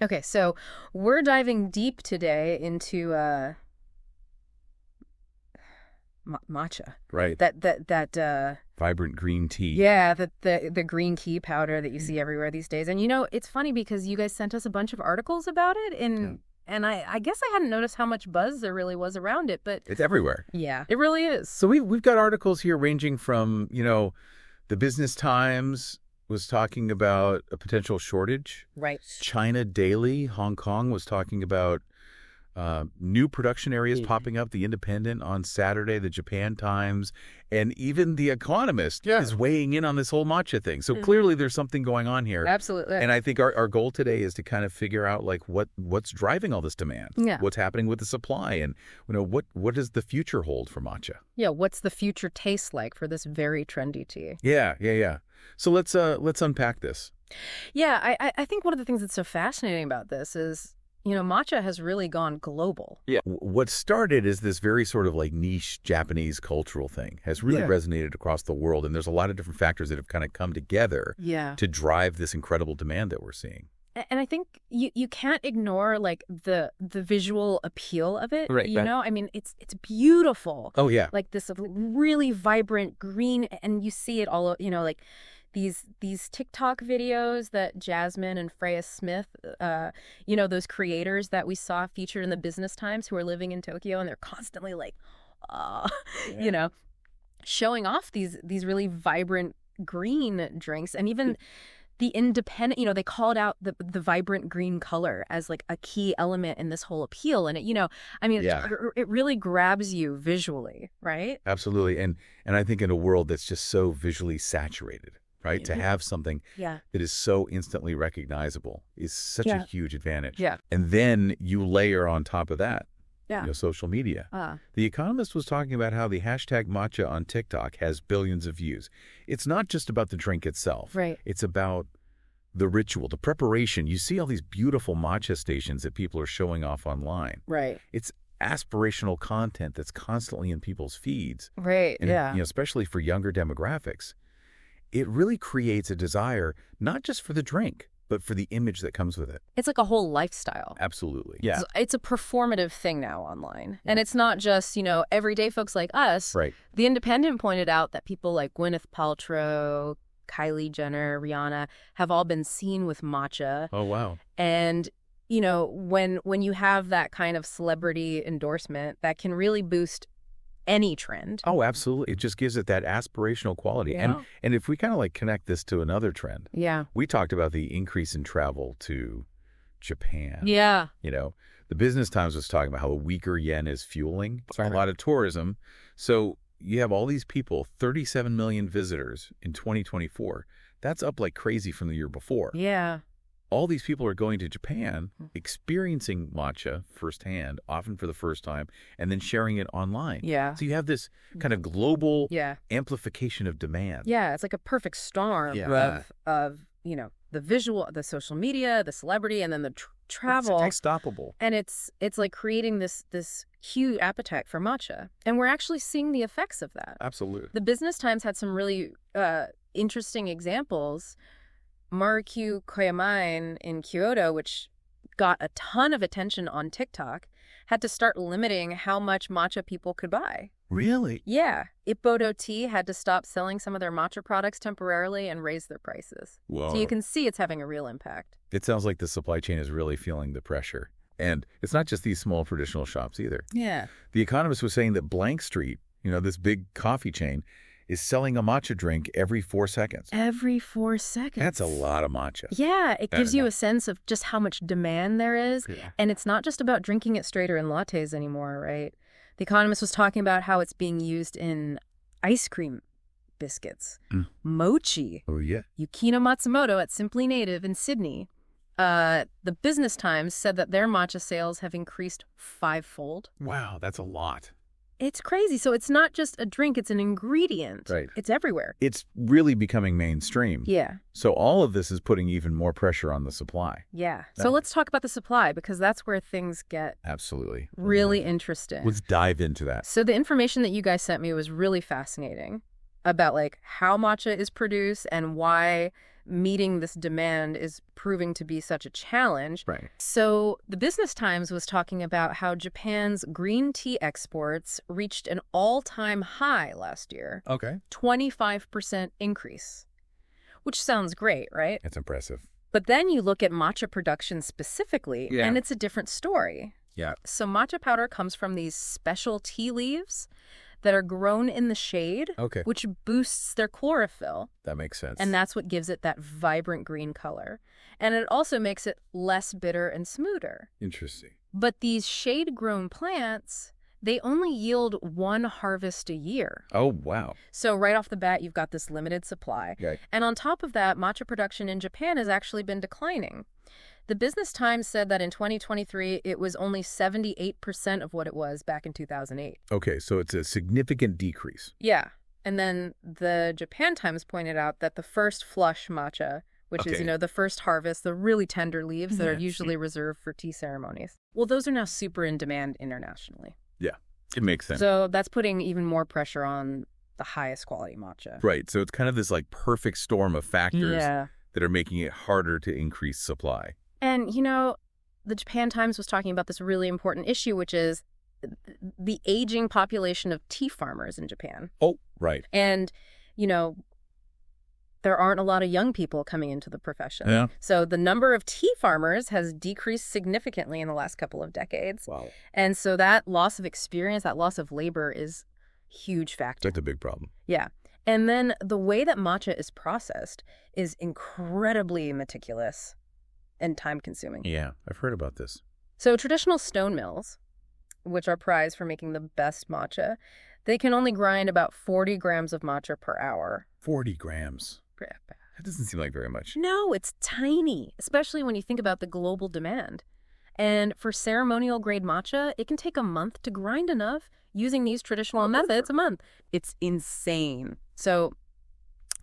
Okay, so we're diving deep today into matcha. Right. That Vibrant green tea. yeah, the green tea powder that you see everywhere these days. And it's funny because you guys sent us a bunch of articles about it, and I guess I hadn't noticed how much buzz there really was around it, but It's everywhere. yeah, it really is. So we've got articles here ranging from, the Business Times was talking about a potential shortage. Right. China Daily, Hong Kong, was talking about new production areas popping up. The Independent on Saturday, the Japan Times, and even The Economist is weighing in on this whole matcha thing. So clearly there's something going on here. Absolutely. And I think our goal today is to kind of figure out like what's driving all this demand. Yeah. What's happening with the supply, and what does the future hold for matcha? Yeah, what's the future taste like for this very trendy tea? Yeah. So let's unpack this. Yeah, I think one of the things that's so fascinating about this is, matcha has really gone global. Yeah. What started as this very sort of like niche Japanese cultural thing has really resonated across the world. And there's a lot of different factors that have kind of come together to drive this incredible demand that we're seeing. And I think you can't ignore like the visual appeal of it. Right. I mean, it's beautiful. Oh, yeah. Like this really vibrant green, and you see it all, like these TikTok videos that Jasmine and Freya Smith, those creators that we saw featured in the Business Times who are living in Tokyo, and they're constantly like, showing off these really vibrant green drinks. And even the Independent, they called out the vibrant green color as like a key element in this whole appeal. And it really grabs you visually, right? Absolutely. And I think in a world that's just so visually saturated, right? To have something that is so instantly recognizable is such a huge advantage. Yeah. And then you layer on top of that, social media. The Economist was talking about how the hashtag matcha on TikTok has billions of views. It's not just about the drink itself. Right. It's about the ritual, the preparation. You see all these beautiful matcha stations that people are showing off online. Right. It's aspirational content that's constantly in people's feeds. Right. And especially for younger demographics. It really creates a desire, not just for the drink, but for the image that comes with it. It's like a whole lifestyle. Absolutely. Yeah. It's a performative thing now online. And it's not just, everyday folks like us. Right. The Independent pointed out that people like Gwyneth Paltrow, Kylie Jenner, Rihanna have all been seen with matcha. Oh, wow. And, when you have that kind of celebrity endorsement, that can really boost any trend. Oh, absolutely. It just gives it that aspirational quality. Yeah. And if we kind of like connect this to another trend, we talked about the increase in travel to Japan. Yeah. The Business Times was talking about how a weaker yen is fueling a lot of tourism. So you have all these people, 37 million visitors in 2024. That's up like crazy from the year before. Yeah. All these people are going to Japan, experiencing matcha firsthand, often for the first time, and then sharing it online. Yeah. So you have this kind of global amplification of demand. Yeah, it's like a perfect storm of the visual, the social media, the celebrity, and then the travel. It's unstoppable. And it's like creating this huge appetite for matcha. And we're actually seeing the effects of that. Absolutely. The Business Times had some really interesting examples. Marikyu Koyamaen in Kyoto, which got a ton of attention on TikTok, had to start limiting how much matcha people could buy. Really? Yeah. Ippodo Tea had to stop selling some of their matcha products temporarily and raise their prices. Whoa. So you can see it's having a real impact. It sounds like the supply chain is really feeling the pressure. And it's not just these small traditional shops either. Yeah. The Economist was saying that Blank Street, this big coffee chain, is selling a matcha drink every 4 seconds. Every 4 seconds. That's a lot of matcha. Yeah, it gives you a sense of just how much demand there is. Yeah. And it's not just about drinking it straight or in lattes anymore, right? The Economist was talking about how it's being used in ice cream biscuits, mochi. Oh, yeah. Yukino Matsumoto at Simply Native in Sydney. The Business Times said that their matcha sales have increased 5-fold. Wow, that's a lot. It's crazy. So it's not just a drink, it's an ingredient. Right. It's everywhere. It's really becoming mainstream. Yeah. So all of this is putting even more pressure on the supply. Yeah. So let's talk about the supply, because that's where things get absolutely really interesting. Let's dive into that. So the information that you guys sent me was really fascinating about like how matcha is produced and why meeting this demand is proving to be such a challenge. Right. So the Business Times was talking about how Japan's green tea exports reached an all-time high last year. Okay. 25% increase, which sounds great, right? That's impressive. But then you look at matcha production specifically, Yeah. and it's a different story. Yeah. So matcha powder comes from these special tea leaves that are grown in the shade, Okay. which boosts their chlorophyll. That makes sense. And that's what gives it that vibrant green color. And it also makes it less bitter and smoother. Interesting. But these shade-grown plants, they only yield one harvest a year. Oh, wow. So right off the bat, you've got this limited supply. Okay. And on top of that, matcha production in Japan has actually been declining. The Business Times said that in 2023, it was only 78% of what it was back in 2008. Okay, so it's a significant decrease. Yeah. And then the Japan Times pointed out that the first flush matcha, which is, the first harvest, the really tender leaves that are usually reserved for tea ceremonies. Well, those are now super in demand internationally. Yeah, it makes sense. So that's putting even more pressure on the highest quality matcha. Right, so it's kind of this like perfect storm of factors that are making it harder to increase supply. And, the Japan Times was talking about this really important issue, which is the aging population of tea farmers in Japan. Oh, right. And, there aren't a lot of young people coming into the profession. Yeah. So the number of tea farmers has decreased significantly in the last couple of decades. Wow. And so that loss of experience, that loss of labor is a huge factor. That's a big problem. Yeah. And then the way that matcha is processed is incredibly meticulous and time-consuming. Yeah, I've heard about this. So traditional stone mills, which are prized for making the best matcha, they can only grind about 40 grams of matcha per hour. 40 grams. That doesn't seem like very much. No, it's tiny, especially when you think about the global demand. And for ceremonial-grade matcha, it can take a month to grind enough using these traditional methods a month. It's insane. So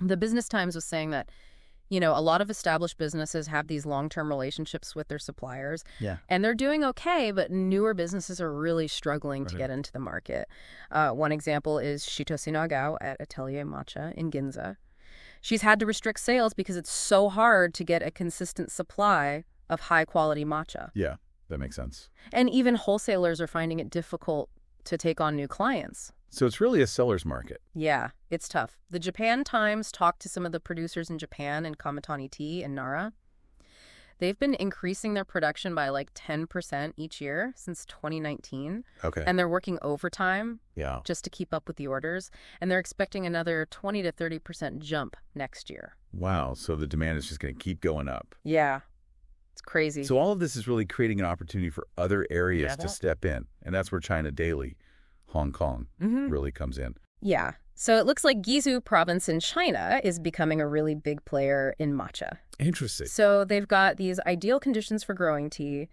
the Business Times was saying that a lot of established businesses have these long-term relationships with their suppliers. Yeah. And they're doing okay, but newer businesses are really struggling to get into the market. One example is Shitoshi Nagao at Atelier Matcha in Ginza. She's had to restrict sales because it's so hard to get a consistent supply of high-quality matcha. Yeah, that makes sense. And even wholesalers are finding it difficult to take on new clients. So it's really a seller's market. Yeah, it's tough. The Japan Times talked to some of the producers in Japan and Kamatani Tea and Nara. They've been increasing their production by like 10% each year since 2019. Okay. And they're working overtime Yeah. just to keep up with the orders. And they're expecting another 20 to 30% jump next year. Wow, so the demand is just going to keep going up. Yeah, it's crazy. So all of this is really creating an opportunity for other areas to step in. And that's where China Daily, Hong Kong, really comes in. Yeah. So it looks like Guizhou province in China is becoming a really big player in matcha. Interesting. So they've got these ideal conditions for growing tea.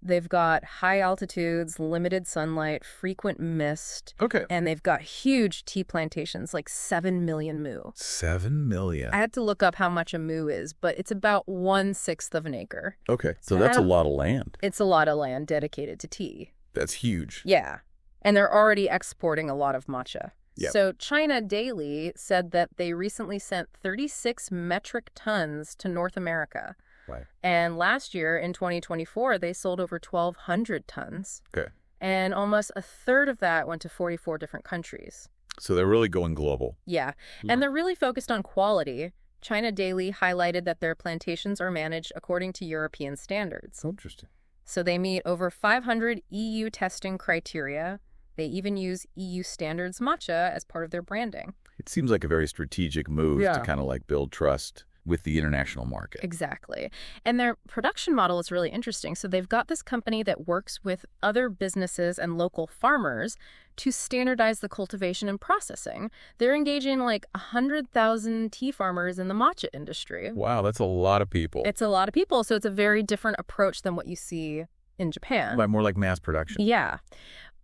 They've got high altitudes, limited sunlight, frequent mist. Okay. And they've got huge tea plantations, like 7 million mu. 7 million. I had to look up how much a mu is, but it's about 1/6 of an acre. Okay. So that's a lot of land. It's a lot of land dedicated to tea. That's huge. Yeah. And they're already exporting a lot of matcha. Yep. So China Daily said that they recently sent 36 metric tons to North America. Right. And last year, in 2024, they sold over 1,200 tons. Okay. And almost a third of that went to 44 different countries. So they're really going global. Yeah. And they're really focused on quality. China Daily highlighted that their plantations are managed according to European standards. Interesting. So they meet over 500 EU testing criteria. They even use EU standards matcha as part of their branding. It seems like a very strategic move to kind of like build trust with the international market. Exactly. And their production model is really interesting. So they've got this company that works with other businesses and local farmers to standardize the cultivation and processing. They're engaging like 100,000 tea farmers in the matcha industry. Wow, that's a lot of people. It's a lot of people. So it's a very different approach than what you see in Japan. Like more like mass production. Yeah.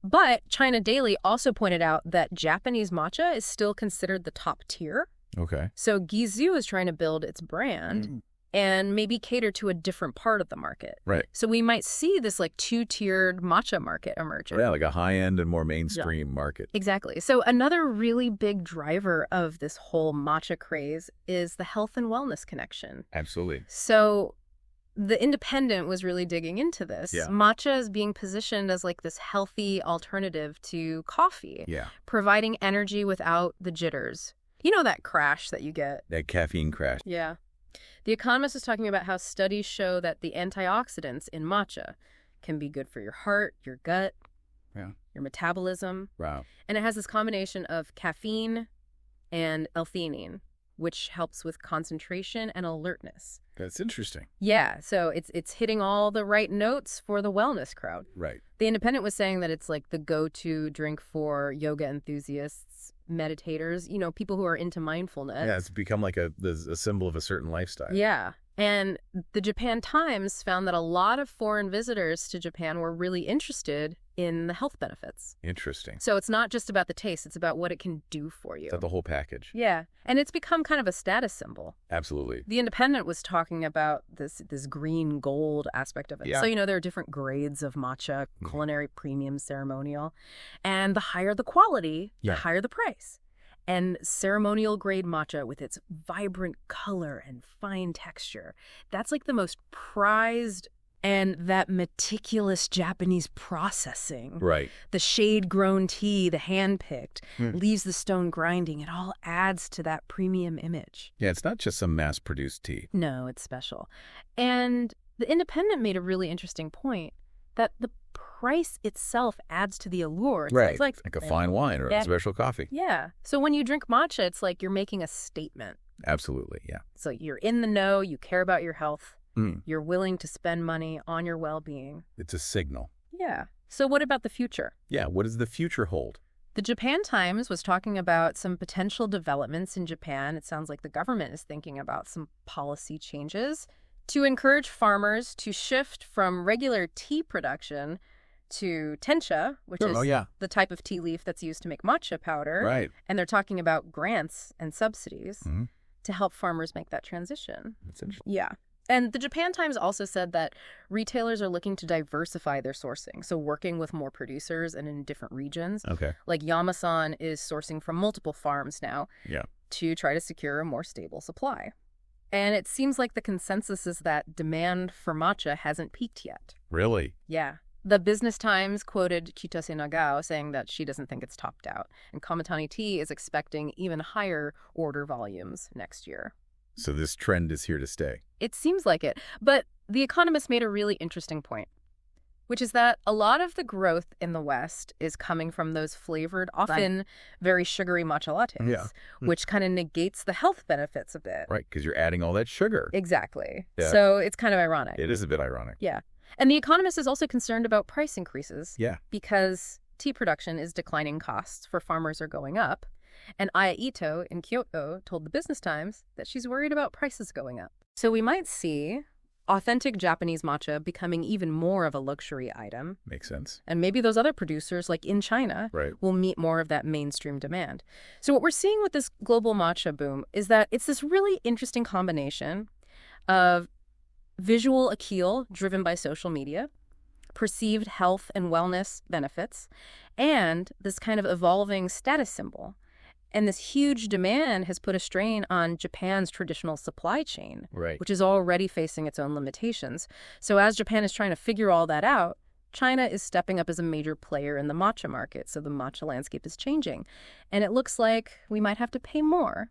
But China Daily also pointed out that Japanese matcha is still considered the top tier. Okay. So Guizhou is trying to build its brand and maybe cater to a different part of the market. Right. So we might see this like two-tiered matcha market emerging. Yeah, like a high-end and more mainstream market. Exactly. So another really big driver of this whole matcha craze is the health and wellness connection. Absolutely. So The Independent was really digging into this. Yeah. Matcha is being positioned as like this healthy alternative to coffee, providing energy without the jitters. You know, that crash that you get. That caffeine crash. Yeah. The Economist is talking about how studies show that the antioxidants in matcha can be good for your heart, your gut, your metabolism. Wow. And it has this combination of caffeine and L-theanine, which helps with concentration and alertness. That's interesting. Yeah, so it's hitting all the right notes for the wellness crowd. Right. The Independent was saying that it's like the go-to drink for yoga enthusiasts, meditators, you know, people who are into mindfulness. Yeah, it's become like a symbol of a certain lifestyle. Yeah. And the Japan Times found that a lot of foreign visitors to Japan were really interested in the health benefits. Interesting. So it's not just about the taste, it's about what it can do for you. Is that the whole package? Yeah. And it's become kind of a status symbol. Absolutely. The Independent was talking about this green gold aspect of it. Yeah. So, you know, there are different grades of matcha, culinary, premium, ceremonial. And the higher the quality, the higher the price. And ceremonial grade matcha with its vibrant color and fine texture, that's like the most prized. And that meticulous Japanese processing. Right. The shade-grown tea, the hand-picked, leaves the stone grinding. It all adds to that premium image. Yeah, it's not just some mass-produced tea. No, it's special. And the Independent made a really interesting point that the price itself adds to the allure. It's like a fine wine or a special coffee. Yeah. So when you drink matcha, it's like you're making a statement. Absolutely, yeah. So you're in the know, you care about your health. You're willing to spend money on your well-being. It's a signal. Yeah. So what about the future? Yeah, what does the future hold? The Japan Times was talking about some potential developments in Japan. It sounds like the government is thinking about some policy changes to encourage farmers to shift from regular tea production to tencha, which is the type of tea leaf that's used to make matcha powder. Right. And they're talking about grants and subsidies to help farmers make that transition. That's interesting. Yeah. And the Japan Times also said that retailers are looking to diversify their sourcing, so working with more producers and in different regions. Okay. Like Yamasan is sourcing from multiple farms now to try to secure a more stable supply. And it seems like the consensus is that demand for matcha hasn't peaked yet. Really? Yeah. The Business Times quoted Kitase Nagao saying that she doesn't think it's topped out. And Kamatani Tea is expecting even higher order volumes next year. So this trend is here to stay. It seems like it. But The Economist made a really interesting point, which is that a lot of the growth in the West is coming from those flavored, often very sugary matcha lattes, which kind of negates the health benefits a bit. Right, because you're adding all that sugar. Exactly. Yeah. So it's kind of ironic. It is a bit ironic. Yeah. And The Economist is also concerned about price increases. Yeah. Because tea production is declining, costs for farmers are going up. And Aya Ito in Kyoto told the Business Times that she's worried about prices going up. So we might see authentic Japanese matcha becoming even more of a luxury item. Makes sense. And maybe those other producers, like in China, will meet more of that mainstream demand. So what we're seeing with this global matcha boom is that it's this really interesting combination of visual appeal driven by social media, perceived health and wellness benefits, and this kind of evolving status symbol. And this huge demand has put a strain on Japan's traditional supply chain, which is already facing its own limitations. So as Japan is trying to figure all that out, China is stepping up as a major player in the matcha market. So the matcha landscape is changing. And it looks like we might have to pay more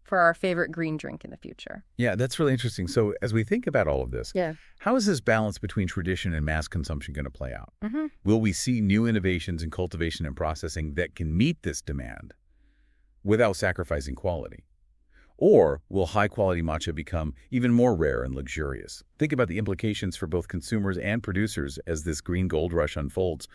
for our favorite green drink in the future. Yeah, that's really interesting. So as we think about all of this, how is this balance between tradition and mass consumption going to play out? Will we see new innovations in cultivation and processing that can meet this demand without sacrificing quality? Or will high-quality matcha become even more rare and luxurious? Think about the implications for both consumers and producers as this green gold rush unfolds